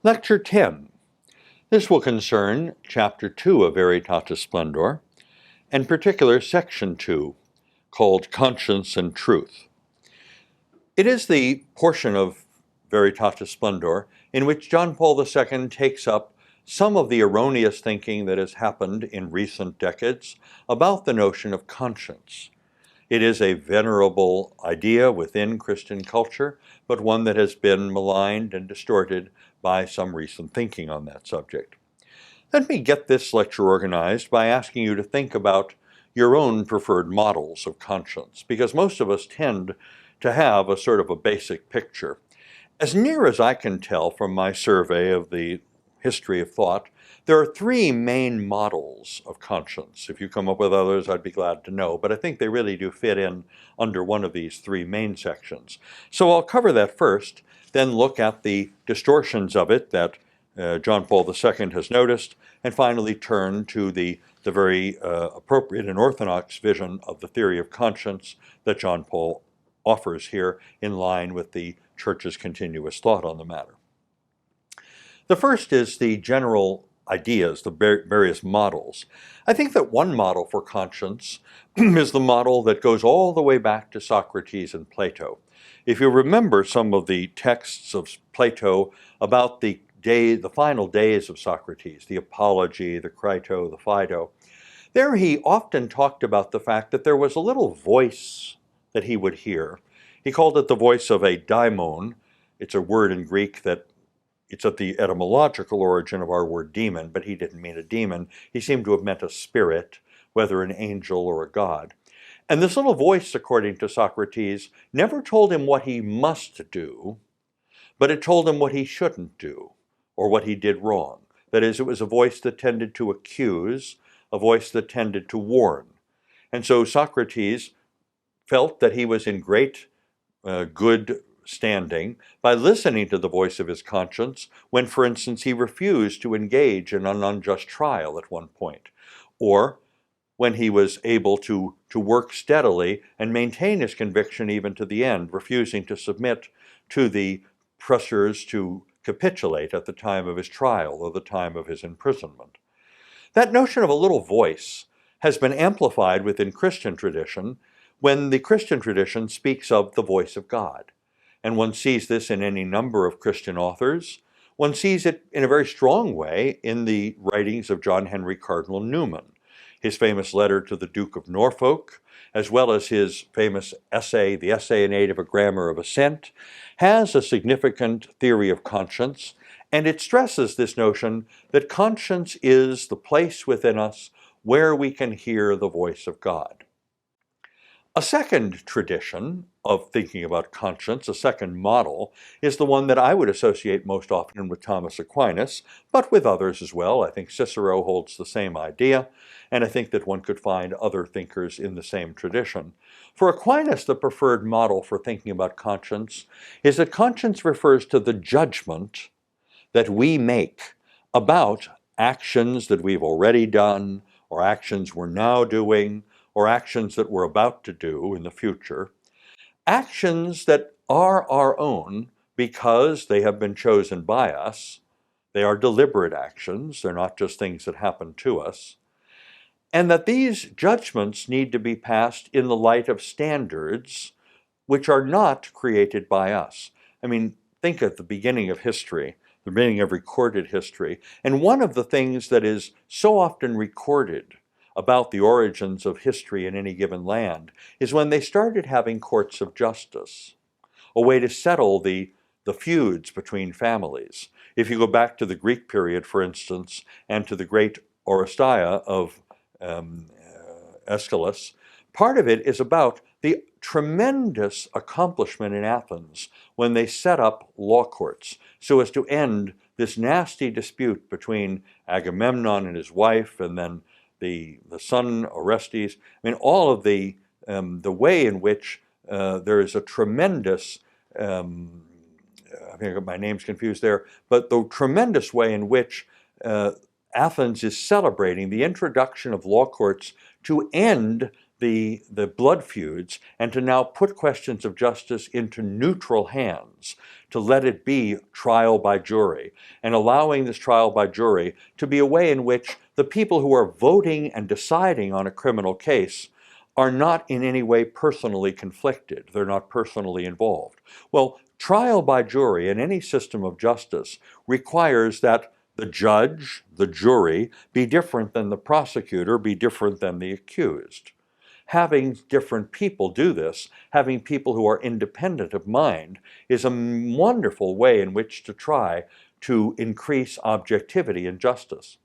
Lecture 10. This will concern Chapter 2 of Veritatis Splendor, in particular Section 2, called Conscience and Truth. It is the portion of Veritatis Splendor in which John Paul II takes up some of the erroneous thinking that has happened in recent decades about the notion of conscience. It is a venerable idea within Christian culture, but one that has been maligned and distorted by some recent thinking on that subject. Let me get this lecture organized by asking you to think about your own preferred models of conscience, because most of us tend to have a sort of a basic picture. As near as I can tell from my survey of the history of thought, there are three main models of conscience. If you come up with others, I'd be glad to know, but I think they really do fit in under one of these three main sections. So I'll cover that first, then look at the distortions of it that John Paul II has noticed, and finally turn to the very appropriate and orthodox vision of the theory of conscience that John Paul offers here in line with the Church's continuous thought on the matter. The first is the general ideas, the various models. I think that one model for conscience is the model that goes all the way back to Socrates and Plato. If you remember some of the texts of Plato about the final days of Socrates, the Apology, the Crito, the Phaedo, there he often talked about the fact that there was a little voice that he would hear. He called it the voice of a daimon. It's a word in Greek that it's at the etymological origin of our word demon, but he didn't mean a demon. He seemed to have meant a spirit, whether an angel or a god. And this little voice, according to Socrates, never told him what he must do, but it told him what he shouldn't do, or what he did wrong. That is, it was a voice that tended to accuse, a voice that tended to warn. And so Socrates felt that he was in great good standing by listening to the voice of his conscience when, for instance, he refused to engage in an unjust trial at one point, or when he was able to work steadily and maintain his conviction even to the end, refusing to submit to the pressures to capitulate at the time of his trial or the time of his imprisonment. That notion of a little voice has been amplified within Christian tradition when the Christian tradition speaks of the voice of God. And one sees this in any number of Christian authors. One sees it in a very strong way in the writings of John Henry Cardinal Newman. His famous letter to the Duke of Norfolk, as well as his famous essay, The Essay in Aid of a Grammar of Assent, has a significant theory of conscience, and it stresses this notion that conscience is the place within us where we can hear the voice of God. A second tradition of thinking about conscience, a second model, is the one that I would associate most often with Thomas Aquinas, but with others as well. I think Cicero holds the same idea, and I think that one could find other thinkers in the same tradition. For Aquinas, the preferred model for thinking about conscience is that conscience refers to the judgment that we make about actions that we've already done, or actions we're now doing, or actions that we're about to do in the future, actions that are our own because they have been chosen by us. They are deliberate actions. They're not just things that happen to us. And that these judgments need to be passed in the light of standards which are not created by us. I mean, think at the beginning of history, the beginning of recorded history, and one of the things that is so often recorded about the origins of history in any given land is when they started having courts of justice, a way to settle the feuds between families. If you go back to the Greek period, for instance, and to the great Oresteia of Aeschylus, part of it is about the tremendous accomplishment in Athens when they set up law courts so as to end this nasty dispute between Agamemnon and his wife, and then the son Orestes. I mean, all of the way in which there is a tremendous, I think my name's confused there, but the tremendous way in which Athens is celebrating the introduction of law courts to end the blood feuds and to now put questions of justice into neutral hands, to let it be trial by jury, and allowing this trial by jury to be a way in which the people who are voting and deciding on a criminal case are not in any way personally conflicted. They're not personally involved. Well, trial by jury in any system of justice requires that the judge, the jury, be different than the prosecutor, be different than the accused. Having different people do this, having people who are independent of mind, is a wonderful way in which to try to increase objectivity in justice.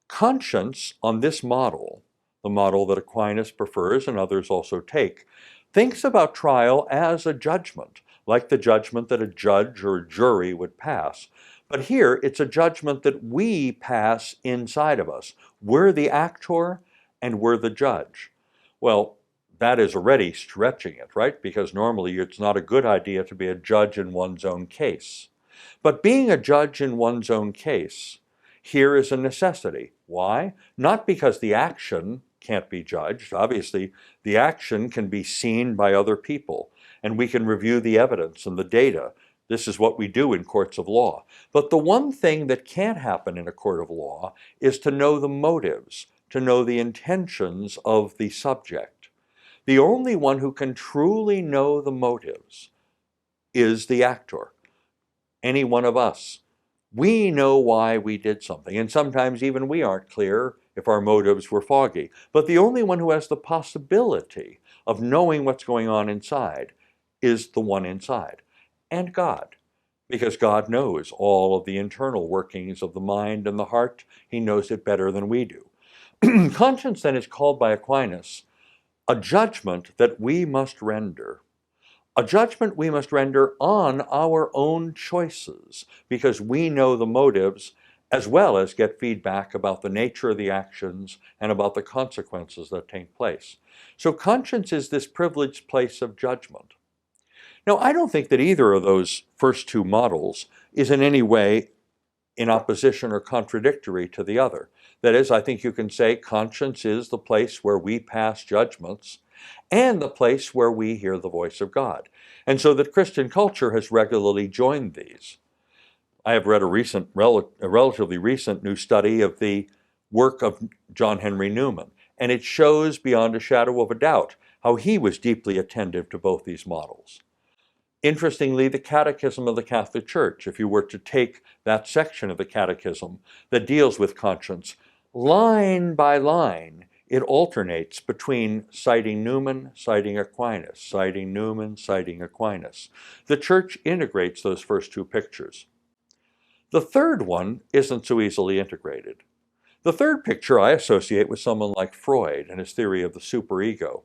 Conscience on this model, the model that Aquinas prefers and others also take, thinks about trial as a judgment, like the judgment that a judge or a jury would pass. But here, it's a judgment that we pass inside of us. We're the actor and we're the judge. Well, that is already stretching it, right? Because normally it's not a good idea to be a judge in one's own case. But being a judge in one's own case here is a necessity. Why? Not because the action can't be judged. Obviously, the action can be seen by other people, and we can review the evidence and the data. This is what we do in courts of law. But the one thing that can't happen in a court of law is to know the motives, to know the intentions of the subject. The only one who can truly know the motives is the actor, any one of us. We know why we did something, and sometimes even we aren't clear if our motives were foggy. But the only one who has the possibility of knowing what's going on inside is the one inside, and God. Because God knows all of the internal workings of the mind and the heart. He knows it better than we do. Conscience then is called by Aquinas a judgment that we must render. A judgment we must render on our own choices, because we know the motives as well as get feedback about the nature of the actions and about the consequences that take place. So conscience is this privileged place of judgment. Now, I don't think that either of those first two models is in any way in opposition or contradictory to the other. That is, I think you can say conscience is the place where we pass judgments and the place where we hear the voice of God. And so that Christian culture has regularly joined these. I have read a relatively recent new study of the work of John Henry Newman, and it shows beyond a shadow of a doubt how he was deeply attentive to both these models. Interestingly, the Catechism of the Catholic Church, if you were to take that section of the Catechism that deals with conscience, line by line, it alternates between citing Newman, citing Aquinas, citing Newman, citing Aquinas. The Church integrates those first two pictures. The third one isn't so easily integrated. The third picture I associate with someone like Freud and his theory of the superego,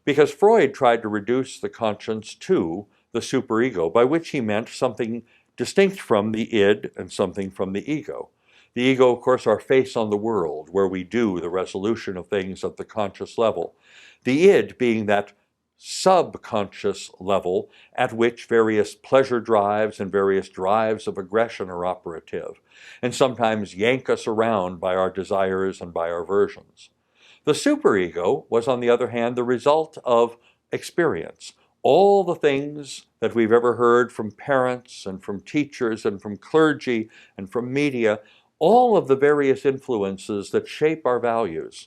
because Freud tried to reduce the conscience to the superego, by which he meant something distinct from the id and something from the ego. The ego, of course, our face on the world, where we do the resolution of things at the conscious level. The id being that subconscious level at which various pleasure drives and various drives of aggression are operative, and sometimes yank us around by our desires and by our aversions. The superego was, on the other hand, the result of experience. All the things that we've ever heard from parents and from teachers and from clergy and from media, all of the various influences that shape our values.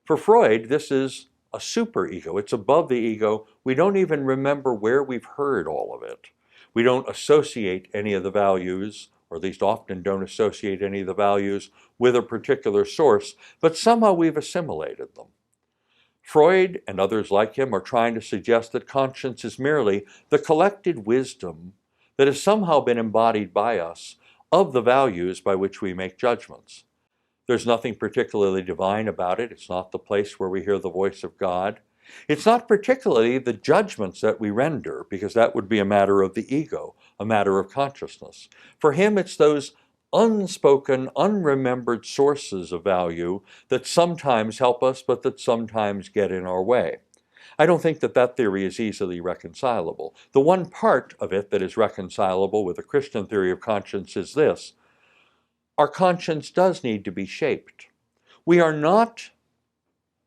For Freud, this is a superego. It's above the ego. We don't even remember where we've heard all of it. We don't associate any of the values, or at least often don't associate any of the values with a particular source, but somehow we've assimilated them. Freud and others like him are trying to suggest that conscience is merely the collected wisdom that has somehow been embodied by us of the values by which we make judgments. There's nothing particularly divine about it. It's not the place where we hear the voice of God. It's not particularly the judgments that we render, because that would be a matter of the ego, a matter of consciousness. For him, it's those unspoken, unremembered sources of value that sometimes help us, but that sometimes get in our way. I don't think that that theory is easily reconcilable. The one part of it that is reconcilable with the Christian theory of conscience is this: our conscience does need to be shaped. We are not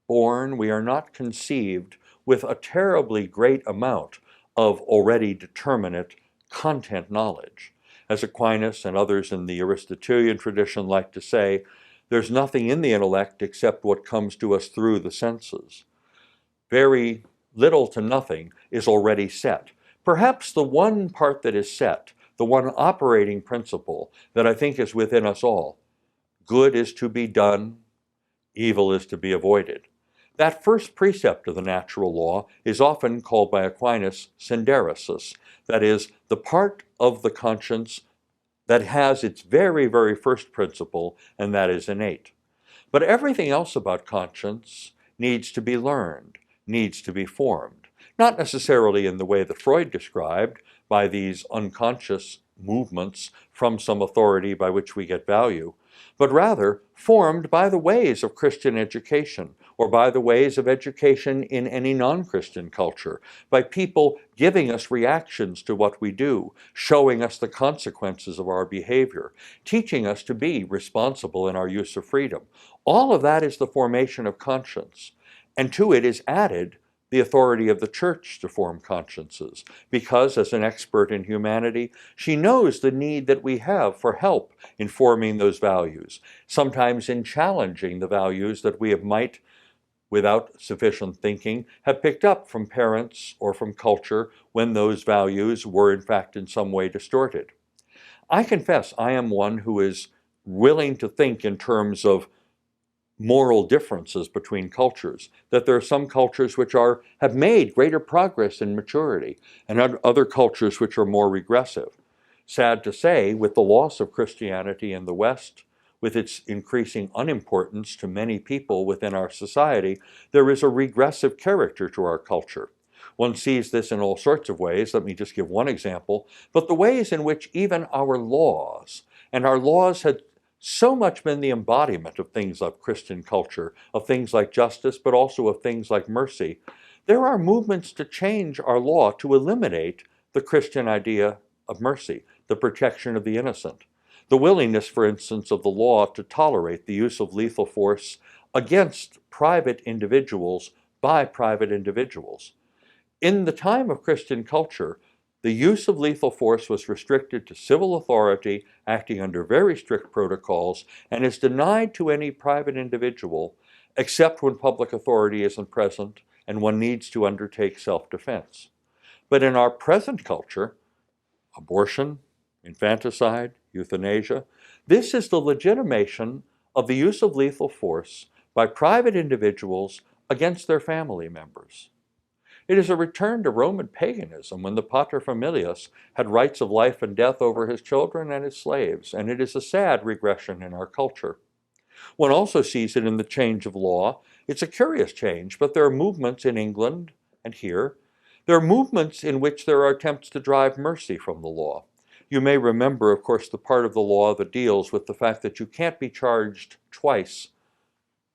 born, we are not conceived with a terribly great amount of already determinate content knowledge. As Aquinas and others in the Aristotelian tradition like to say, there's nothing in the intellect except what comes to us through the senses. Very little to nothing is already set. Perhaps the one part that is set, the one operating principle that I think is within us all, good is to be done, evil is to be avoided. That first precept of the natural law is often called by Aquinas synderesis, that is, the part of the conscience that has its very, very first principle, and that is innate. But everything else about conscience needs to be learned, needs to be formed, not necessarily in the way that Freud described, by these unconscious movements from some authority by which we get value, but rather formed by the ways of Christian education, or by the ways of education in any non-Christian culture, by people giving us reactions to what we do, showing us the consequences of our behavior, teaching us to be responsible in our use of freedom. All of that is the formation of conscience, and to it is added the authority of the church to form consciences, because as an expert in humanity, she knows the need that we have for help in forming those values, sometimes in challenging the values that we might, without sufficient thinking, have picked up from parents or from culture when those values were in fact in some way distorted. I confess I am one who is willing to think in terms of moral differences between cultures, that there are some cultures which have made greater progress in maturity, and other cultures which are more regressive. Sad to say, with the loss of Christianity in the West, with its increasing unimportance to many people within our society, there is a regressive character to our culture. One sees this in all sorts of ways. Let me just give one example. But the ways in which even our laws had so much been the embodiment of things like Christian culture, of things like justice, but also of things like mercy, there are movements to change our law to eliminate the Christian idea of mercy, the protection of the innocent. The willingness, for instance, of the law to tolerate the use of lethal force against private individuals by private individuals. In the time of Christian culture, the use of lethal force was restricted to civil authority acting under very strict protocols and is denied to any private individual except when public authority isn't present and one needs to undertake self-defense. But in our present culture, abortion, infanticide, euthanasia, this is the legitimation of the use of lethal force by private individuals against their family members. It is a return to Roman paganism when the paterfamilias had rights of life and death over his children and his slaves, and it is a sad regression in our culture. One also sees it in the change of law. It's a curious change, but there are movements in England and here. There are movements in which there are attempts to drive mercy from the law. You may remember, of course, the part of the law that deals with the fact that you can't be charged twice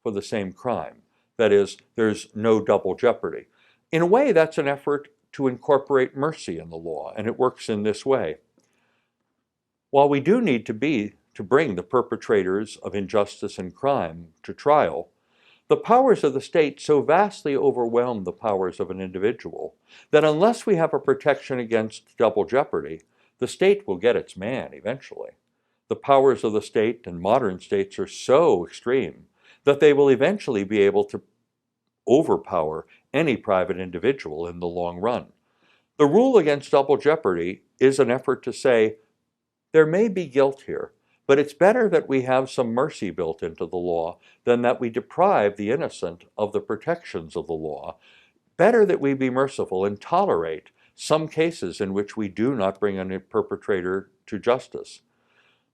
for the same crime. That is, there's no double jeopardy. In a way, that's an effort to incorporate mercy in the law, and it works in this way. While we do need to bring the perpetrators of injustice and crime to trial, the powers of the state so vastly overwhelm the powers of an individual that unless we have a protection against double jeopardy, the state will get its man eventually. The powers of the state and modern states are so extreme that they will eventually be able to overpower any private individual in the long run. The rule against double jeopardy is an effort to say, there may be guilt here, but it's better that we have some mercy built into the law than that we deprive the innocent of the protections of the law. Better that we be merciful and tolerate some cases in which we do not bring a perpetrator to justice.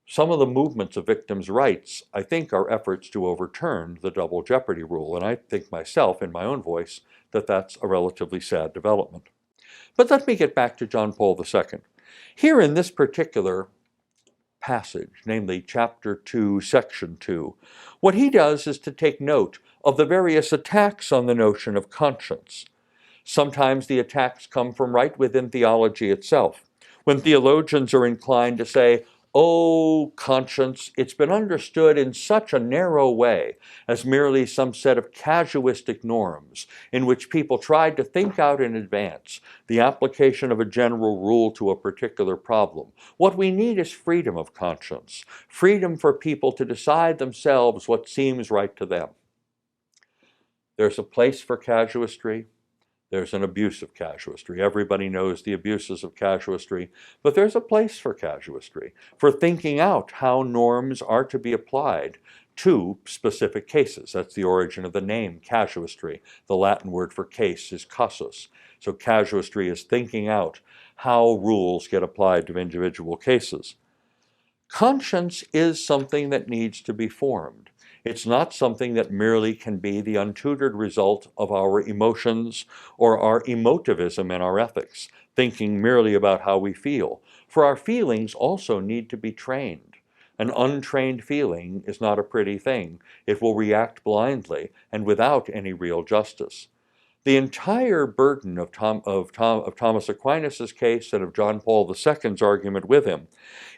Some of the movements of victims' rights, I think, are efforts to overturn the double jeopardy rule, and I think myself, in my own voice, that that's a relatively sad development. But let me get back to John Paul II. Here in this particular passage, namely chapter 2, section 2, what he does is to take note of the various attacks on the notion of conscience. Sometimes the attacks come from right within theology itself, when theologians are inclined to say, Oh, conscience, it's been understood in such a narrow way as merely some set of casuistic norms in which people tried to think out in advance the application of a general rule to a particular problem. What we need is freedom of conscience, freedom for people to decide themselves what seems right to them. There's a place for casuistry. There's an abuse of casuistry. Everybody knows the abuses of casuistry, but there's a place for casuistry, for thinking out how norms are to be applied to specific cases. That's the origin of the name casuistry. The Latin word for case is casus. So casuistry is thinking out how rules get applied to individual cases. Conscience is something that needs to be formed. It's not something that merely can be the untutored result of our emotions or our emotivism in our ethics, thinking merely about how we feel. For our feelings also need to be trained. An untrained feeling is not a pretty thing. It will react blindly and without any real justice. The entire burden of Thomas Aquinas' case and of John Paul II's argument with him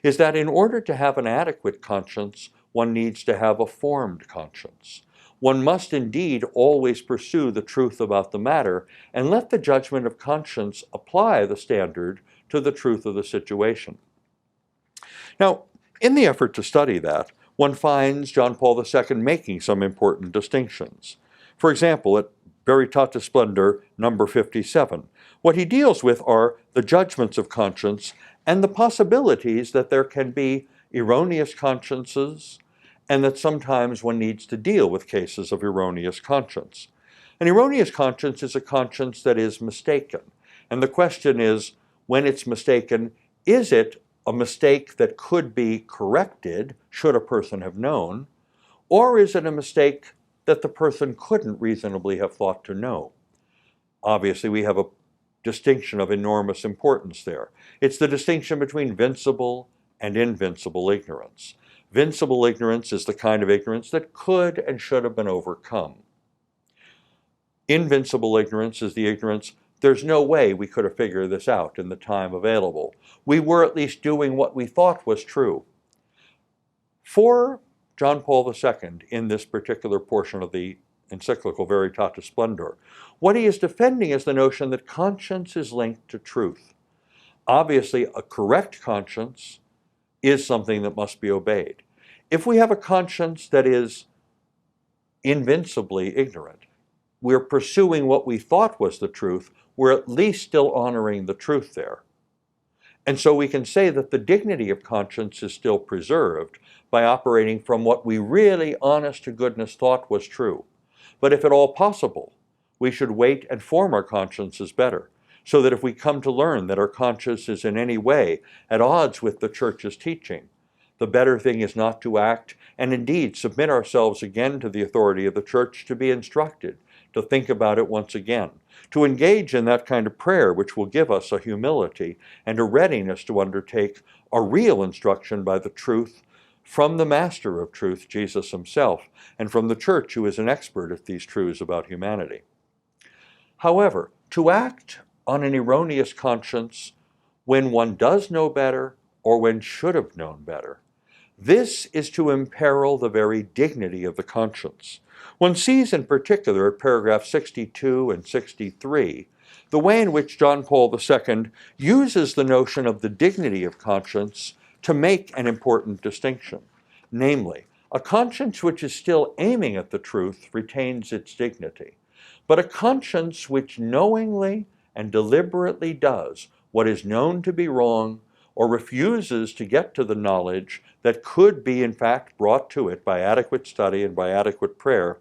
is that in order to have an adequate conscience, one needs to have a formed conscience. One must indeed always pursue the truth about the matter and let the judgment of conscience apply the standard to the truth of the situation. Now, in the effort to study that, one finds John Paul II making some important distinctions. For example, at Veritatis Splendor, number 57. What he deals with are the judgments of conscience and the possibilities that there can be erroneous consciences and that sometimes one needs to deal with cases of erroneous conscience. An erroneous conscience is a conscience that is mistaken. And the question is, when it's mistaken, is it a mistake that could be corrected, should a person have known, or is it a mistake that the person couldn't reasonably have thought to know? Obviously, we have a distinction of enormous importance there. It's the distinction between vincible and invincible ignorance. Vincible ignorance is the kind of ignorance that could and should have been overcome. Invincible ignorance is the ignorance, there's no way we could have figured this out in the time available. We were at least doing what we thought was true. For John Paul II, in this particular portion of the encyclical Veritatis Splendor, what he is defending is the notion that conscience is linked to truth. Obviously, a correct conscience is something that must be obeyed. If we have a conscience that is invincibly ignorant, we're pursuing what we thought was the truth, we're at least still honoring the truth there. And so we can say that the dignity of conscience is still preserved by operating from what we really, honest to goodness, thought was true. But if at all possible, we should wait and form our consciences better, so that if we come to learn that our conscience is in any way at odds with the Church's teaching, the better thing is not to act and indeed submit ourselves again to the authority of the Church to be instructed, to think about it once again, to engage in that kind of prayer which will give us a humility and a readiness to undertake a real instruction by the truth from the Master of Truth, Jesus himself, and from the Church, who is an expert at these truths about humanity. However, to act on an erroneous conscience when one does know better or when should have known better, this is to imperil the very dignity of the conscience. One sees in particular at paragraph 62 and 63 the way in which John Paul II uses the notion of the dignity of conscience to make an important distinction. Namely, a conscience which is still aiming at the truth retains its dignity, but a conscience which knowingly and deliberately does what is known to be wrong or refuses to get to the knowledge that could be in fact brought to it by adequate study and by adequate prayer,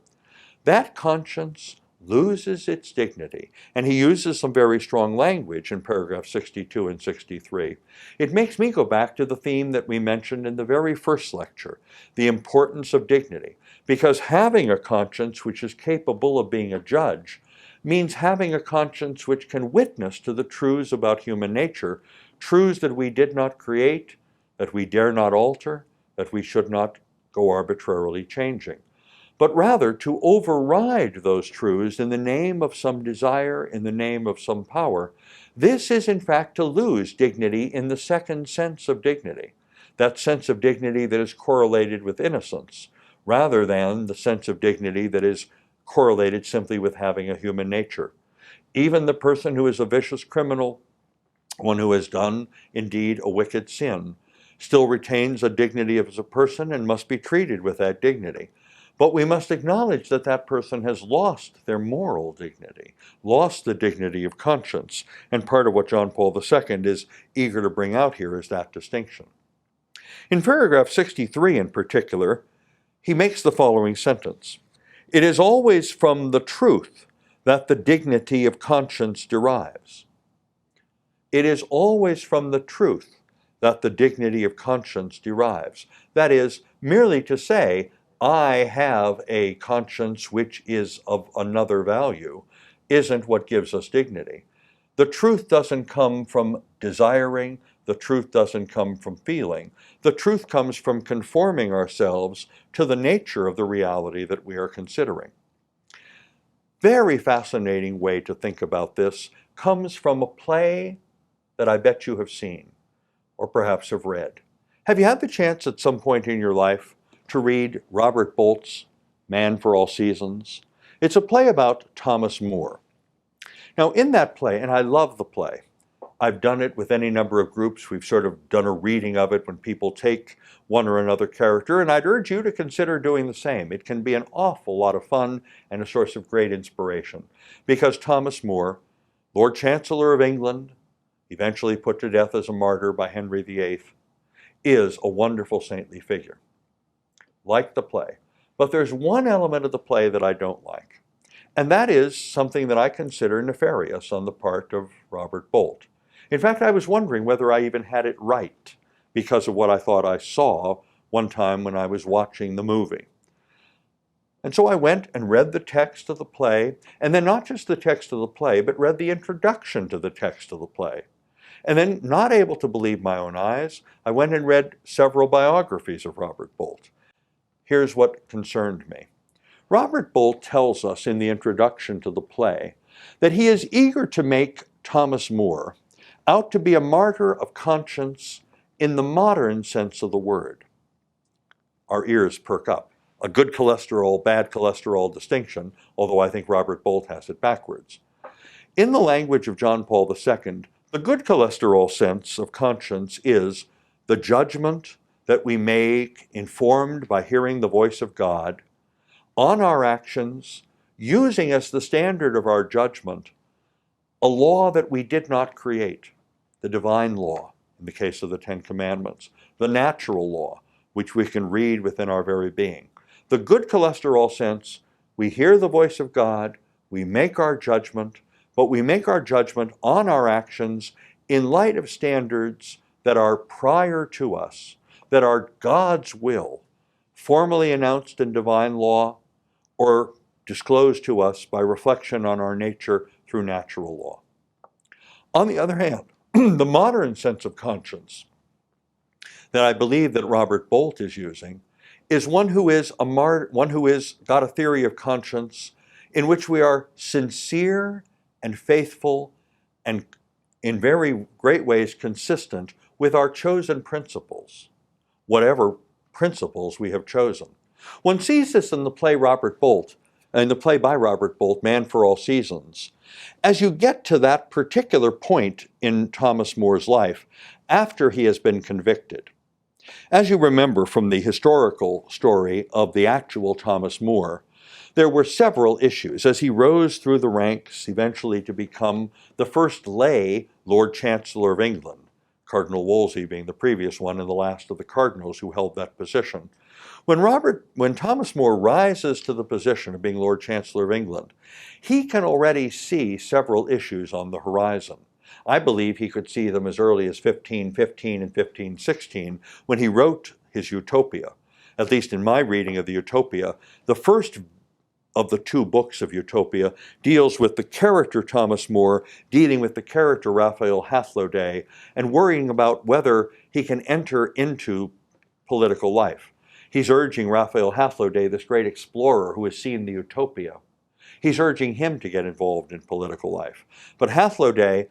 that conscience loses its dignity. And he uses some very strong language in paragraph 62 and 63. It makes me go back to the theme that we mentioned in the very first lecture, the importance of dignity, because having a conscience which is capable of being a judge means having a conscience which can witness to the truths about human nature, truths that we did not create, that we dare not alter, that we should not go arbitrarily changing, but rather to override those truths in the name of some desire, in the name of some power. This is in fact to lose dignity in the second sense of dignity, that sense of dignity that is correlated with innocence, rather than the sense of dignity that is correlated simply with having a human nature. Even the person who is a vicious criminal, one who has done indeed a wicked sin, still retains a dignity as a person and must be treated with that dignity. But we must acknowledge that that person has lost their moral dignity, lost the dignity of conscience, and part of what John Paul II is eager to bring out here is that distinction. In paragraph 63 in particular, he makes the following sentence: "It is always from the truth that the dignity of conscience derives." It is always from the truth that the dignity of conscience derives. That is, merely to say, I have a conscience which is of another value, isn't what gives us dignity. The truth doesn't come from desiring, the truth doesn't come from feeling. The truth comes from conforming ourselves to the nature of the reality that we are considering. Very fascinating way to think about this comes from a play that I bet you have seen, or perhaps have read. Have you had the chance at some point in your life to read Robert Bolt's Man for All Seasons? It's a play about Thomas More. Now in that play, and I love the play, I've done it with any number of groups. We've sort of done a reading of it when people take one or another character, and I'd urge you to consider doing the same. It can be an awful lot of fun and a source of great inspiration, because Thomas More, Lord Chancellor of England, eventually put to death as a martyr by Henry VIII, is a wonderful saintly figure, like the play. But there's one element of the play that I don't like, and that is something that I consider nefarious on the part of Robert Bolt. In fact, I was wondering whether I even had it right because of what I thought I saw one time when I was watching the movie. And so I went and read the text of the play, and then not just the text of the play, but read the introduction to the text of the play. And then, not able to believe my own eyes, I went and read several biographies of Robert Bolt. Here's what concerned me. Robert Bolt tells us in the introduction to the play that he is eager to make Thomas More out to be a martyr of conscience in the modern sense of the word. Our ears perk up. A good cholesterol, bad cholesterol distinction, although I think Robert Bolt has it backwards. In the language of John Paul II, the good cholesterol sense of conscience is the judgment that we make, informed by hearing the voice of God, on our actions, using as the standard of our judgment a law that we did not create, the divine law, in the case of the Ten Commandments, the natural law, which we can read within our very being. The good cholesterol sense, we hear the voice of God, we make our judgment, but we make our judgment on our actions in light of standards that are prior to us, that are God's will, formally announced in divine law or disclosed to us by reflection on our nature through natural law. On the other hand, the modern sense of conscience that I believe that Robert Bolt is using is one who is got a theory of conscience in which we are sincere and faithful and in very great ways consistent with our chosen principles, whatever principles we have chosen. One sees this in the play by Robert Bolt, Man for All Seasons. As you get to that particular point in Thomas More's life, after he has been convicted, as you remember from the historical story of the actual Thomas More, there were several issues as he rose through the ranks eventually to become the first lay Lord Chancellor of England, Cardinal Wolsey being the previous one and the last of the cardinals who held that position. When Thomas More rises to the position of being Lord Chancellor of England, he can already see several issues on the horizon. I believe he could see them as early as 1515 and 1516 when he wrote his Utopia. At least in my reading of the Utopia, the first of the two books of Utopia deals with the character Thomas More, dealing with the character Raphael Hathloday, and worrying about whether he can enter into political life. He's urging Raphael Hathloday, this great explorer who has seen the Utopia, he's urging him to get involved in political life. But Hathloday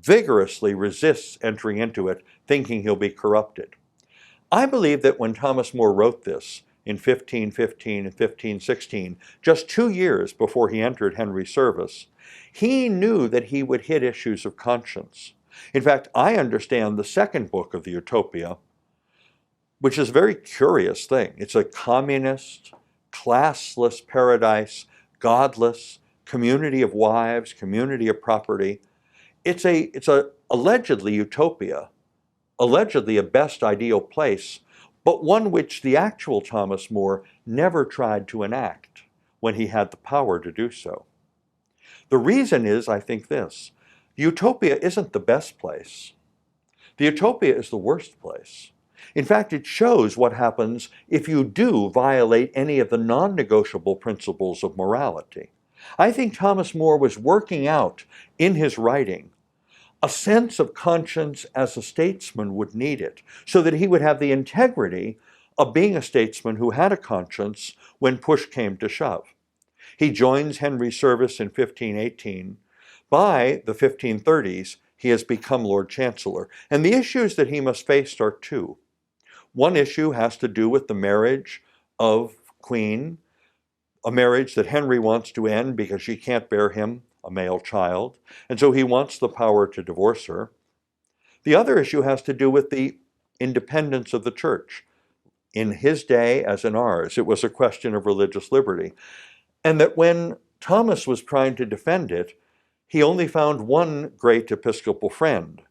vigorously resists entering into it, thinking he'll be corrupted. I believe that when Thomas More wrote this in 1515 and 1516, just 2 years before he entered Henry's service, he knew that he would hit issues of conscience. In fact, I understand the second book of the Utopia, which is a very curious thing. It's a communist, classless paradise, godless, community of wives, community of property. It's a allegedly utopia, allegedly a best ideal place, but one which the actual Thomas More never tried to enact when he had the power to do so. The reason is, I think, this: utopia isn't the best place. The utopia is the worst place. In fact, it shows what happens if you do violate any of the non-negotiable principles of morality. I think Thomas More was working out in his writing a sense of conscience as a statesman would need it, so that he would have the integrity of being a statesman who had a conscience when push came to shove. He joins Henry's service in 1518. By the 1530s, he has become Lord Chancellor, and the issues that he must face are two. One issue has to do with the marriage of Queen, a marriage that Henry wants to end because she can't bear him a male child, and so he wants the power to divorce her. The other issue has to do with the independence of the church. In his day, as in ours, it was a question of religious liberty, and that when Thomas was trying to defend it, he only found one great episcopal friend.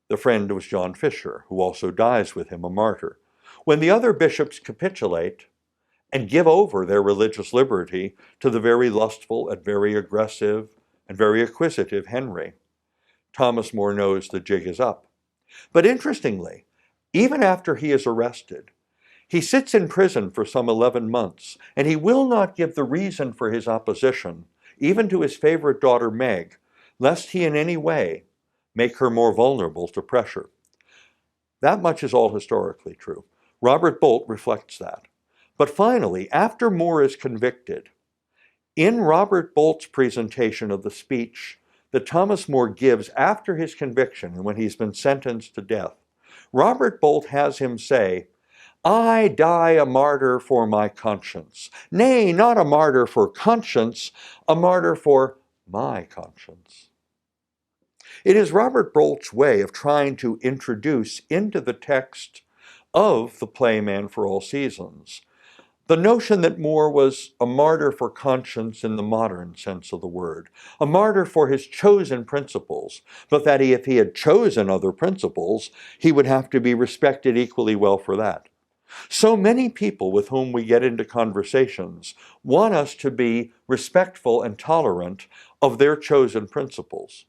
The friend was John Fisher, who also dies with him, a martyr. When the other bishops capitulate and give over their religious liberty to the very lustful and very aggressive and very acquisitive Henry, Thomas More knows the jig is up. But interestingly, even after he is arrested, he sits in prison for some 11 months, and he will not give the reason for his opposition, even to his favorite daughter Meg, lest he in any way make her more vulnerable to pressure. That much is all historically true. Robert Bolt reflects that. But finally, after More is convicted, in Robert Bolt's presentation of the speech that Thomas More gives after his conviction and when he's been sentenced to death, Robert Bolt has him say, "I die a martyr for my conscience. Nay, not a martyr for conscience, a martyr for my conscience." It is Robert Bolt's way of trying to introduce into the text of the play Man for All Seasons the notion that More was a martyr for conscience in the modern sense of the word, a martyr for his chosen principles, but that if he had chosen other principles, he would have to be respected equally well for that. So many people with whom we get into conversations want us to be respectful and tolerant of their chosen principles.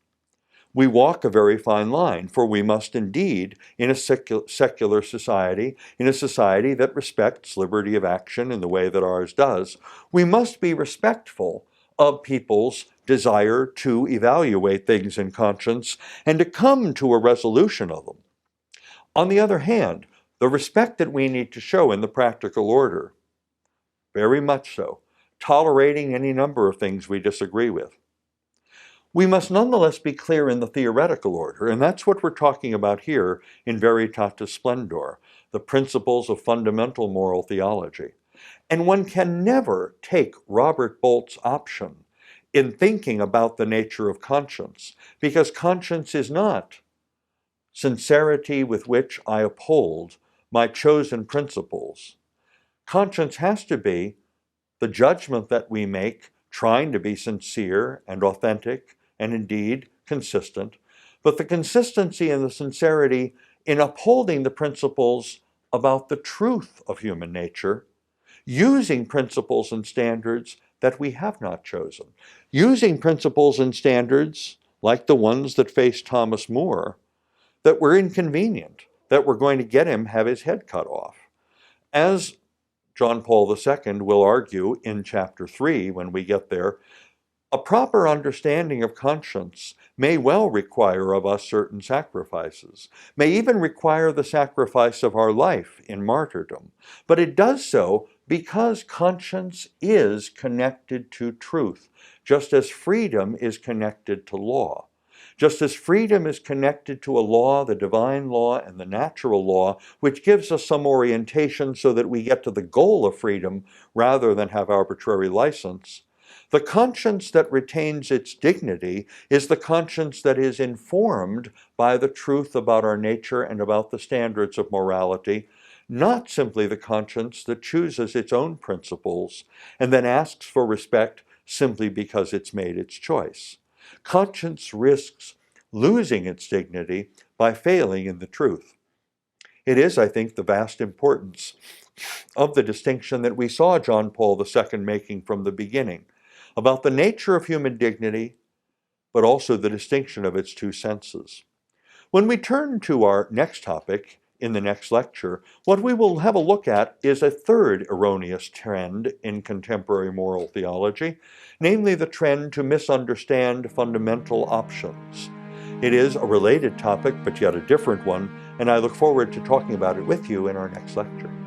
We walk a very fine line, for we must indeed, in a secular society, in a society that respects liberty of action in the way that ours does, we must be respectful of people's desire to evaluate things in conscience and to come to a resolution of them. On the other hand, the respect that we need to show in the practical order, very much so, tolerating any number of things we disagree with. We must nonetheless be clear in the theoretical order, and that's what we're talking about here in Veritatis Splendor, the principles of fundamental moral theology. And one can never take Robert Bolt's option in thinking about the nature of conscience, because conscience is not sincerity with which I uphold my chosen principles. Conscience has to be the judgment that we make, trying to be sincere and authentic and indeed consistent, but the consistency and the sincerity in upholding the principles about the truth of human nature, using principles and standards that we have not chosen, using principles and standards like the ones that faced Thomas More, that were inconvenient, that were going to get him have his head cut off. As John Paul II will argue in chapter 3 when we get there, a proper understanding of conscience may well require of us certain sacrifices, may even require the sacrifice of our life in martyrdom, but it does so because conscience is connected to truth, just as freedom is connected to law. Just as freedom is connected to a law, the divine law and the natural law, which gives us some orientation so that we get to the goal of freedom rather than have arbitrary license, the conscience that retains its dignity is the conscience that is informed by the truth about our nature and about the standards of morality, not simply the conscience that chooses its own principles and then asks for respect simply because it's made its choice. Conscience risks losing its dignity by failing in the truth. It is, I think, the vast importance of the distinction that we saw John Paul II making from the beginning about the nature of human dignity, but also the distinction of its two senses. When we turn to our next topic in the next lecture, what we will have a look at is a third erroneous trend in contemporary moral theology, namely the trend to misunderstand fundamental options. It is a related topic, but yet a different one, and I look forward to talking about it with you in our next lecture.